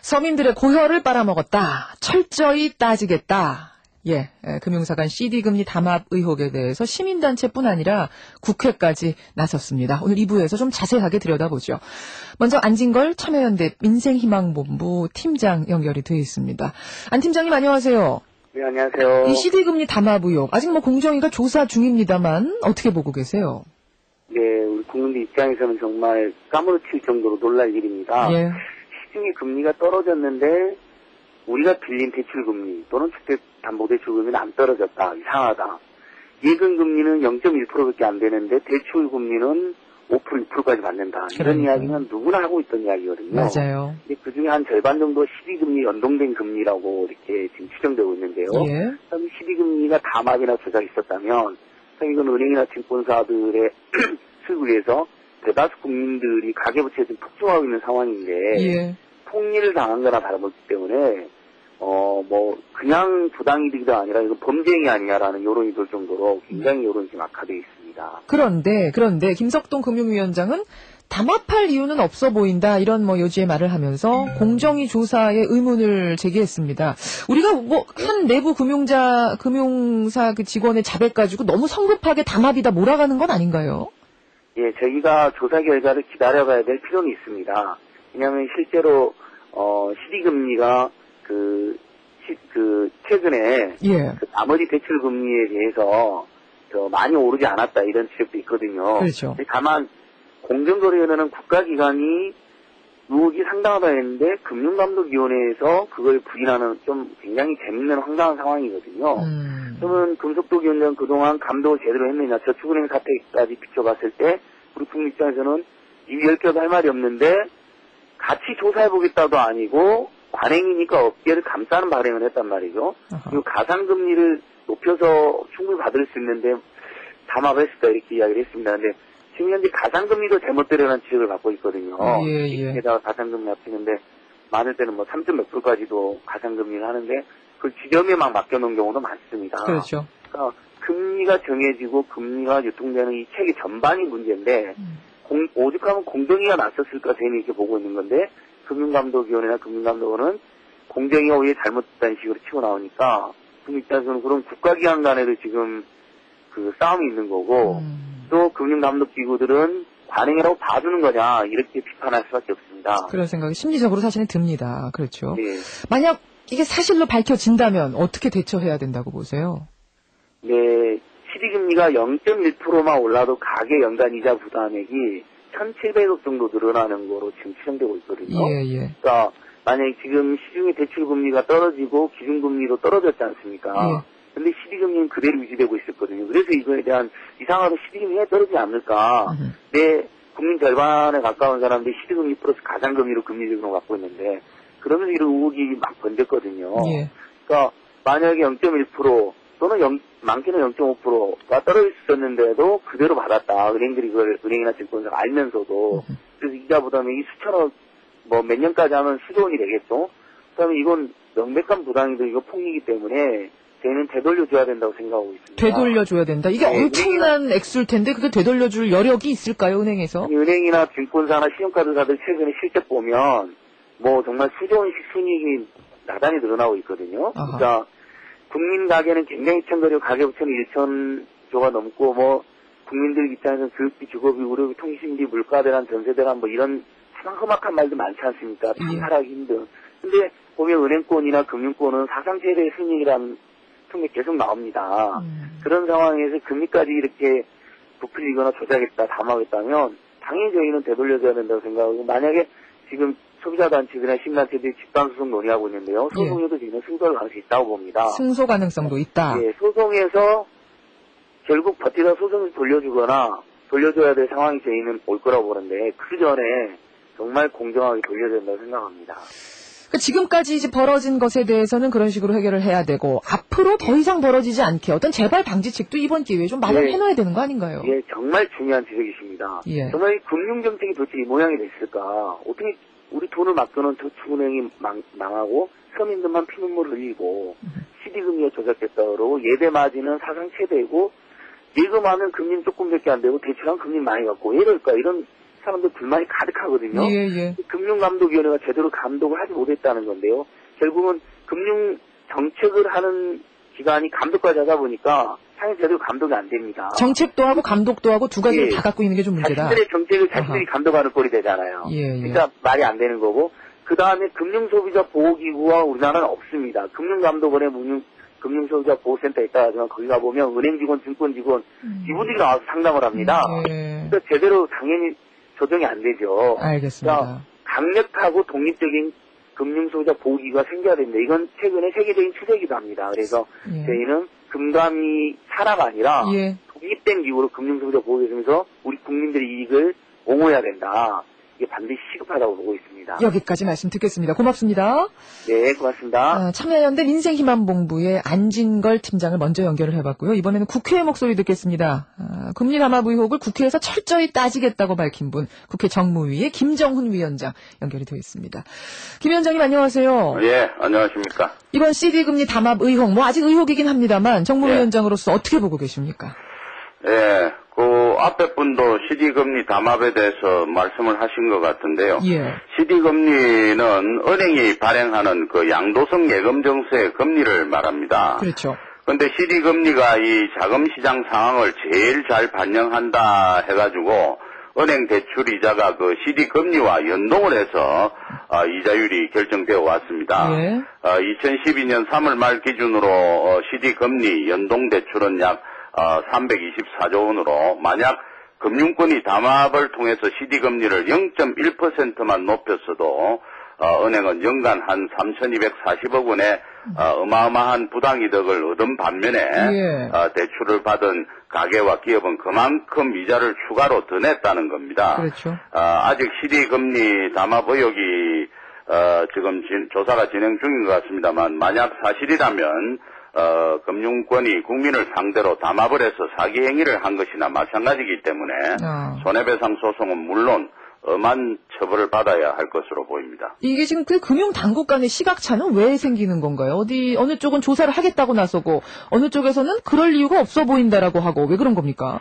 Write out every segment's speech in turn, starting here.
서민들의 고혈을 빨아먹었다. 철저히 따지겠다. 금융사관 CD금리 담합 의혹에 대해서 시민단체뿐 아니라 국회까지 나섰습니다. 오늘 2부에서 좀 자세하게 들여다보죠. 먼저 안진걸 참여연대 민생희망본부 팀장 연결이 되어 있습니다. 안 팀장님 안녕하세요. 네, 안녕하세요. 이 CD금리 담합 의혹, 아직 공정위가 조사 중입니다만 어떻게 보고 계세요? 네, 우리 국민들 입장에서는 정말 까무러칠 정도로 놀랄 일입니다. 예. 시중에 금리가 떨어졌는데 우리가 빌린 대출금리 또는 주택담보대출금리는 안 떨어졌다. 이상하다. 예금금리는 0.1%밖에 안 되는데 대출금리는 5%, 6%까지 받는다. 이런 이야기는 누구나 하고 있던 이야기거든요. 맞아요. 그중에 한 절반 정도 12금리 연동된 금리라고 이렇게 지금 추정되고 있는데요. 예. 12금리가 담합이나 조작이 있었다면 이건 은행이나 증권사들의 수익을 위해서 대다수 국민들이 가계부채에 좀 폭증하고 있는 상황인데 예. 폭리를 당한 거나 다름없기 때문에 그냥 부당이득이 아니라 이거 범죄행위 아니냐라는 여론이 돌 정도로 굉장히 여론이 지금 악화되어 있습니다. 그런데 김석동 금융위원장은 담합할 이유는 없어 보인다 이런 요지의 말을 하면서 공정위 조사에 의문을 제기했습니다. 우리가 한 내부 금융사 그 직원의 자백 가지고 너무 성급하게 담합이다 몰아가는 건 아닌가요? 예, 저희가 조사 결과를 기다려봐야 될 필요는 있습니다. 왜냐하면 실제로 시리금리가 최근에 예. 나머지 대출 금리에 대해서 많이 오르지 않았다 이런 지적도 있거든요. 그렇죠. 다만 공정거래위원회는 국가기관이 의혹이 상당하다 했는데 금융감독위원회에서 그걸 부인하는 좀 굉장히 재밌는 황당한 상황이거든요. 그러면 금속도 위원장 그동안 감독을 제대로 했느냐, 저축은행 사태까지 비춰봤을 때 우리 국민 입장에서는 입이 10개도 할 말이 없는데 같이 조사해보겠다도 아니고 관행이니까 어깨를 감싸는 발행을 했단 말이죠. 그리고 가상금리를 높여서 충분히 받을 수 있는데 담합을 했다 이렇게 이야기를 했습니다. 근데 지금 현재 가상금리도 잘못되려는 지적을 받고 있거든요. 예. 게다가 가상금리 합치는데 많을 때는 3점 몇 %까지도 가상금리를 하는데 그걸 지점에 막 맡겨놓은 경우도 많습니다. 그렇죠. 그러니까 금리가 정해지고 금리가 유통되는 이 체계 전반이 문제인데 오죽하면 공정위가 나섰을까 저희는 이렇게 보고 있는 건데 금융감독위원회나 금융감독원은 공정위가 오히려 잘못됐다는 식으로 치고 나오니까 그 입장에서는 그런 국가기관 간에도 지금 그 싸움이 있는 거고 또 금융감독기구들은 관행이라고 봐주는 거냐 이렇게 비판할 수밖에 없습니다. 그런 생각이 심리적으로 사실은 듭니다. 그렇죠. 네. 만약 이게 사실로 밝혀진다면 어떻게 대처해야 된다고 보세요? 네, 시리금리가 0.1%만 올라도 가계 연간 이자 부담액이 1,700억 정도 늘어나는 거로 지금 추정되고 있거든요. 예. 그러니까 만약에 지금 시중의 대출금리가 떨어지고 기준금리도 떨어졌지 않습니까? 예. 근데 시리금리는 그대로 유지되고 있었거든요. 그래서 이거에 대한 이상하게 시리금리가 떨어지지 않을까. 내 국민 절반에 가까운 사람들이 시리금리 플러스 가상금리로 금리적으로 갖고 있는데 그러면서 이런 의혹이 막 번졌거든요. 예. 그러니까 만약에 0.1% 또는 많게는 0.5%가 떨어질 수 있었는데도 그대로 받았다. 은행들이 그걸 은행이나 증권사가 알면서도 그래서 이자 부담액이 수천억 몇 년까지 하면 수조 원이 되겠죠. 그다음에 이건 명백한 부당이고 폭리이기 때문에 저희는 되돌려줘야 된다고 생각하고 있습니다. 되돌려줘야 된다. 이게 엄청난 액수일 텐데 그게 되돌려줄 여력이 있을까요, 은행에서? 은행이나 증권사나 신용카드사들 최근에 실적 보면 정말 수조 원씩 순이익이 나란히 늘어나고 있거든요. 아하. 그러니까 국민 가계는 굉장히 천거리고 가계부채는 1,000조가 넘고 국민들 입장에서는 교육비, 주거비, 의료비, 통신비, 물가대란, 전세대란 이런 험악한 말도 많지 않습니까? 판단하기 힘든. 근데 보면 은행권이나 금융권은 사상 최대의 순이익이라는 통계 계속 나옵니다. 그런 상황에서 금리까지 이렇게 부풀리거나 조작했다, 담합했다면 당연히 저희는 되돌려줘야 된다고 생각하고 만약에 지금 소비자단체들이나 시민단체들이 집단소송 논의하고 있는데요. 소송에도 저희는 승소할 가능성이 있다고 봅니다. 승소 가능성도 있다. 예, 소송에서 결국 버티다 소송을 돌려줘야 될 상황이 저희는 올 거라고 보는데 그 전에 정말 공정하게 돌려야 된다고 생각합니다. 지금까지 이제 벌어진 것에 대해서는 그런 식으로 해결을 해야 되고 앞으로 더 이상 벌어지지 않게 어떤 재발 방지책도 이번 기회에 좀 마련해놔야 되는 거 아닌가요? 예, 정말 중요한 지적이십니다. 예. 정말 이 금융정책이 도대체 이 모양이 됐을까? 어떻게 우리 돈을 맡겨놓은 저축은행이 망하고 서민들만 피눈물 흘리고 시디금리가 조작됐다 그러고 예대 마진은 사상 최대고 예금하면 금리는 조금밖에 안 되고 대출하면 금리 많이 갖고 왜 이럴까? 이런 사람들 불만이 가득하거든요. 예, 예. 금융감독위원회가 제대로 감독을 하지 못했다는 건데요. 결국은 금융 정책을 하는 기관이 감독까지 하다 보니까 상당히 제대로 감독이 안 됩니다. 정책도 하고 감독도 하고 두 가지를 예. 다 갖고 있는 게 좀 문제다. 자신들의 정책을 자신들이 감독하는 꼴이 되잖아요. 예, 예. 그러니까 말이 안 되는 거고 그 다음에 금융소비자보호기구가 우리나라는 없습니다. 금융감독원에 금융소비자보호센터 있다 하지만 거기 가보면 은행 직원, 증권 직원 이분들이 나와서 상담을 합니다. 예. 그러니까 제대로 당연히 조정이 안 되죠. 알겠습니다. 그러니까 강력하고 독립적인 금융소비자보호기구가 생겨야 됩니다. 이건 최근에 세계적인 추세이기도 합니다. 그래서 예. 저희는 금감이 산하가 아니라 예. 독립된 기구로 금융소비자보호해주면서 우리 국민들의 이익을 옹호해야 된다. 이게 반드시 시급하다고 보고 있습니다. 여기까지 말씀 듣겠습니다. 고맙습니다. 네, 고맙습니다. 참여연대 민생희망본부의 안진걸 팀장을 먼저 연결을 해봤고요. 이번에는 국회의 목소리 듣겠습니다. 금리 담합 의혹을 국회에서 철저히 따지겠다고 밝힌 분, 국회 정무위의 김정훈 위원장 연결이 되어 있습니다. 김 위원장님 안녕하세요. 예, 안녕하십니까. 이번 CD금리 담합 의혹, 아직 의혹이긴 합니다만 정무위원장으로서 어떻게 보고 계십니까? 예, 그 앞에 분도 CD금리 담합에 대해서 말씀을 하신 것 같은데요. 예. CD금리는 은행이 발행하는 그 양도성 예금 정세의 금리를 말합니다. 그렇죠. 근데 CD금리가 이 자금시장 상황을 제일 잘 반영한다 해가지고 은행 대출 이자가 그 CD금리와 연동을 해서 이자율이 결정되어 왔습니다. 예. 2012년 3월 말 기준으로 CD금리 연동 대출은 약 324조 원으로 만약 금융권이 담합을 통해서 CD금리를 0.1%만 높였어도 은행은 연간 한 3,240억 원의 어마어마한 부당이득을 얻은 반면에 예. 대출을 받은 가계와 기업은 그만큼 이자를 추가로 더 냈다는 겁니다. 그렇죠. 아직 CD금리 담합 의혹이 지금 조사가 진행 중인 것 같습니다만 만약 사실이라면 금융권이 국민을 상대로 담합을 해서 사기 행위를 한 것이나 마찬가지이기 때문에 손해배상 소송은 물론 엄한 처벌을 받아야 할 것으로 보입니다. 이게 지금 그 금융당국 간의 시각차는 왜 생기는 건가요? 어느 쪽은 조사를 하겠다고 나서고 어느 쪽에서는 그럴 이유가 없어 보인다라고 하고 왜 그런 겁니까?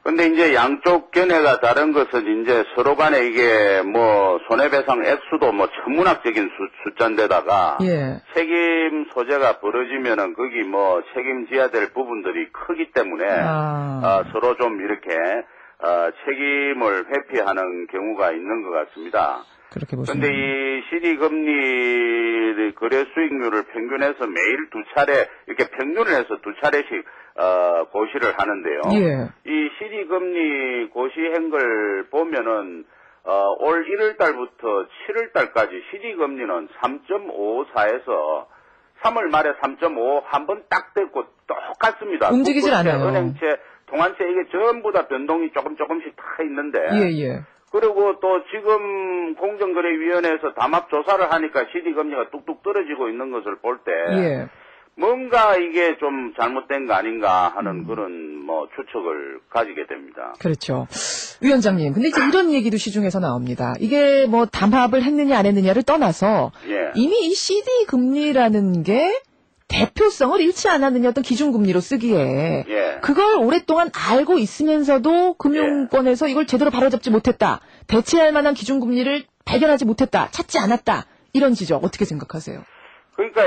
근데 이제 양쪽 견해가 다른 것은 이제 서로 간에 이게 뭐 손해배상 액수도 뭐 천문학적인 숫자인데다가 예. 책임 소재가 벌어지면은 거기 뭐 책임져야 될 부분들이 크기 때문에 서로 좀 이렇게 책임을 회피하는 경우가 있는 것 같습니다. 그렇게 보시면. 근데 이 CD금리 거래 수익률을 평균해서 매일 두 차례 이렇게 평균을 해서 두 차례씩 고시를 하는데요. 예. 이 CD금리 고시한 걸 보면은 올 1월 달부터 7월 달까지 CD금리는 3.54에서 3월 말에 3.5 한 번 딱 됐고 똑같습니다. 움직이질 않아요. 은행채, 동안채 이게 전부 다 변동이 조금씩 다 있는데. 예. 그리고 또 지금 공정거래위원회에서 담합 조사를 하니까 CD금리가 뚝뚝 떨어지고 있는 것을 볼 때. 예. 뭔가 이게 좀 잘못된 거 아닌가 하는 그런 뭐 추측을 가지게 됩니다. 그렇죠. 위원장님, 근데 이제 이런 얘기도 시중에서 나옵니다. 이게 뭐 담합을 했느냐 안 했느냐를 떠나서 예. 이미 이 CD 금리라는 게 대표성을 잃지 않았느냐 어떤 기준금리로 쓰기에 예. 그걸 오랫동안 알고 있으면서도 금융권에서 이걸 제대로 바로잡지 못했다. 대체할 만한 기준금리를 발견하지 못했다. 찾지 않았다. 이런 지적 어떻게 생각하세요? 그러니까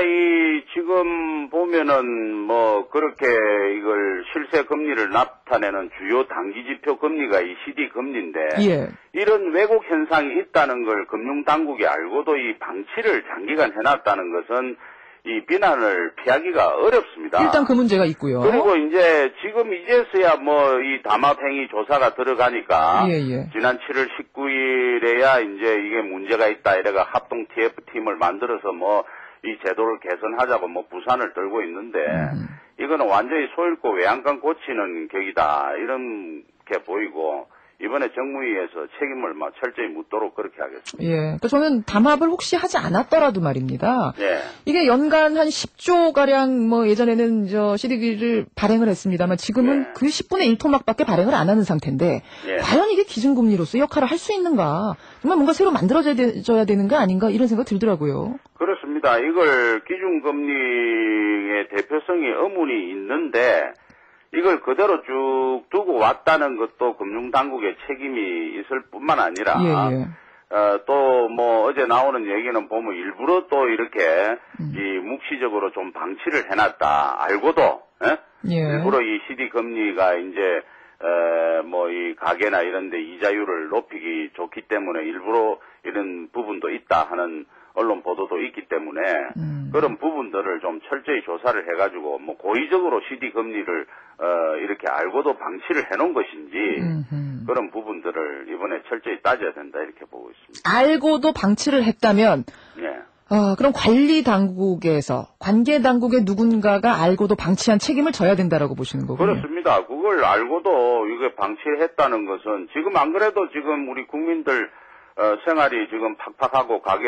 지금 보면은 뭐 그렇게 이걸 실세 금리를 나타내는 주요 단기 지표 금리가 이 CD 금리인데 예. 이런 왜곡 현상이 있다는 걸 금융 당국이 알고도 이 방치를 장기간 해놨다는 것은 이 비난을 피하기가 어렵습니다. 일단 그 문제가 있고요. 그리고 이제 지금 이제서야 뭐 이 담합행위 조사가 들어가니까 예. 지난 7월 19일에야 이제 이게 문제가 있다 이래가 합동 TF팀을 만들어서 뭐 이 제도를 개선하자고 뭐 부산을 들고 있는데 이거는 완전히 소 잃고 외양간 고치는 격이다 이렇게 보이고 이번에 정무위에서 책임을 막 철저히 묻도록 그렇게 하겠습니다. 예. 그러니까 저는 담합을 혹시 하지 않았더라도 말입니다. 예. 이게 연간 한 10조 가량 뭐 예전에는 CD를 발행을 했습니다만 지금은 예. 그 10분의 1토막밖에 발행을 안 하는 상태인데 예. 과연 이게 기준금리로서 역할을 할 수 있는가? 정말 뭔가 새로 만들어져야 되는 거 아닌가? 이런 생각 들더라고요. 그렇습니다. 이걸 기준금리의 대표성이 의문이 있는데 이걸 그대로 쭉 두고 왔다는 것도 금융당국의 책임이 있을 뿐만 아니라 또 뭐 어제 나오는 얘기는 보면 일부러 또 이렇게 이 묵시적으로 좀 방치를 해놨다. 알고도 일부러 이 CD 금리가 이제 뭐 이 가게나 이런 데 이자율을 높이기 좋기 때문에 일부러 이런 부분도 있다 하는 언론 보도도 있기 때문에 그런 부분들을 좀 철저히 조사를 해가지고 뭐 고의적으로 CD 금리를 이렇게 알고도 방치를 해놓은 것인지 그런 부분들을 이번에 철저히 따져야 된다 이렇게 보고 있습니다. 알고도 방치를 했다면 그럼 관리 당국에서 관계 당국의 누군가가 알고도 방치한 책임을 져야 된다라고 보시는 거군요. 그렇습니다. 그걸 알고도 이게 방치했다는 것은 지금 안 그래도 지금 우리 국민들 생활이 지금 팍팍하고 가게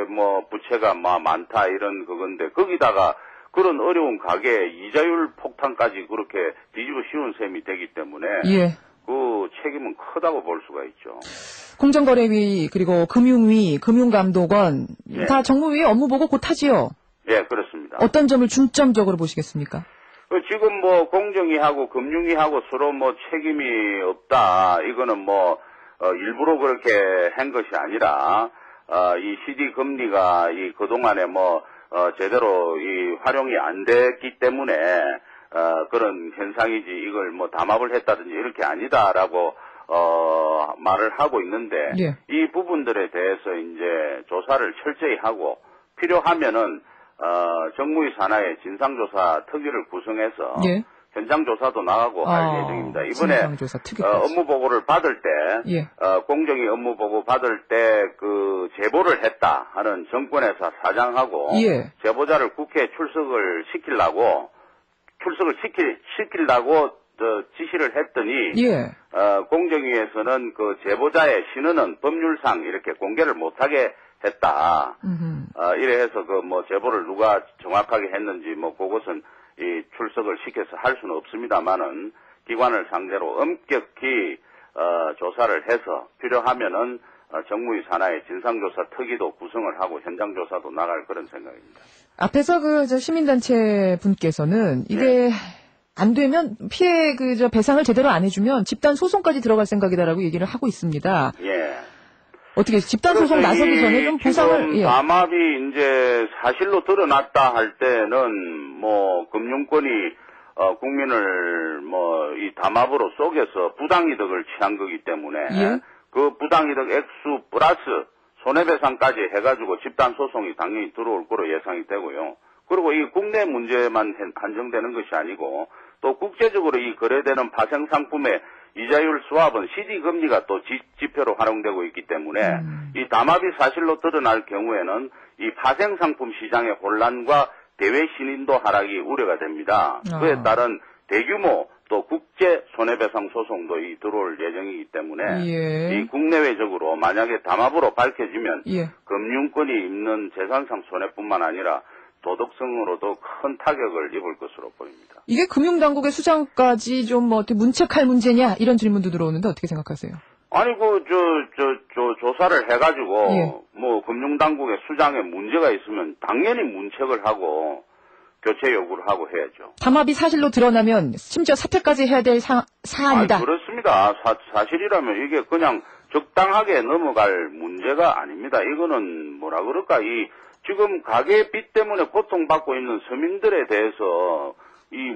뭐 부채가 많다 이런 그건데 거기다가 그런 어려운 가게에 이자율 폭탄까지 그렇게 뒤집어 씌운 셈이 되기 때문에 그 책임은 크다고 볼 수가 있죠. 공정거래위 그리고 금융위, 금융감독원 다 정무위의 업무 보고 곧 하지요? 예, 그렇습니다. 어떤 점을 중점적으로 보시겠습니까? 지금 뭐 공정위하고 금융위하고 서로 뭐 책임이 없다. 이거는 뭐 일부러 그렇게 한 것이 아니라 이 CD 금리가 이 그동안에 뭐 제대로 이 활용이 안 됐기 때문에 그런 현상이지 이걸 뭐 담합을 했다든지 이렇게 아니다라고 말을 하고 있는데 이 부분들에 대해서 이제 조사를 철저히 하고 필요하면은 정무위 산하의 진상조사 특위를 구성해서 현장 조사도 나가고 할 예정입니다. 이번에 업무 보고를 받을 때 공정위 업무 보고 받을 때 그 제보를 했다 하는 정권회사 사장하고 제보자를 국회에 출석을 시키려고 지시를 했더니 공정위에서는 그 제보자의 신원은 법률상 이렇게 공개를 못하게 했다. 이래 해서 그 뭐 제보를 누가 정확하게 했는지 뭐 그것은 이 출석을 시켜서 할 수는 없습니다만은 기관을 상대로 엄격히 조사를 해서 필요하면은 정무위 산하의 진상조사 특위도 구성을 하고 현장 조사도 나갈 그런 생각입니다. 앞에서 그 시민단체 분께서는 이게 안 되면 피해 배상을 제대로 안 해주면 집단 소송까지 들어갈 생각이다라고 얘기를 하고 있습니다. 어떻게 집단 소송 나서기 전에 좀 보상을 담합이 이제 사실로 드러났다 할 때는 뭐 금융권이 국민을 뭐 이 담합으로 속여서 부당이득을 취한 거기 때문에 그 부당이득 액수 플러스 손해배상까지 해가지고 집단 소송이 당연히 들어올 거로 예상이 되고요. 그리고 이 국내 문제만 한정되는 것이 아니고 또 국제적으로 이 거래되는 파생 상품의 이자율 수합은 CD 금리가 또 지표로 활용되고 있기 때문에 이 담합이 사실로 드러날 경우에는 이 파생 상품 시장의 혼란과 대외 신인도 하락이 우려가 됩니다. 그에 따른 대규모 또 국제 손해배상 소송도 들어올 예정이기 때문에 이 국내외적으로 만약에 담합으로 밝혀지면 금융권이 입는 재산상 손해뿐만 아니라 도덕성으로도 큰 타격을 입을 것으로 보입니다. 이게 금융당국의 수장까지 좀 뭐 어떻게 문책할 문제냐 이런 질문도 들어오는데 어떻게 생각하세요? 아니 조사를 해가지고 뭐 금융당국의 수장에 문제가 있으면 당연히 문책을 하고 교체 요구를 하고 해야죠. 담합이 사실로 드러나면 심지어 사퇴까지 해야 될 사안이다. 그렇습니다. 사실이라면 이게 그냥 적당하게 넘어갈 문제가 아닙니다. 이거는 뭐라 그럴까 지금 가계 빚 때문에 고통받고 있는 서민들에 대해서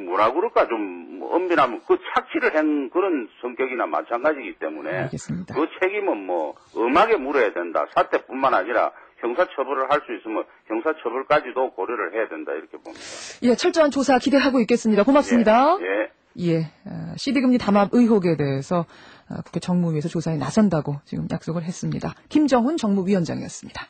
뭐라 그럴까 좀 엄밀하면 그 착취를 한 그런 성격이나 마찬가지이기 때문에 알겠습니다. 그 책임은 뭐 엄하게 물어야 된다. 사퇴뿐만 아니라 형사처벌을 할 수 있으면 형사처벌까지도 고려를 해야 된다 이렇게 봅니다. 철저한 조사 기대하고 있겠습니다. 고맙습니다. CD금리 담합 의혹에 대해서 국회 정무위에서 조사에 나선다고 지금 약속을 했습니다. 김정훈 정무위원장이었습니다.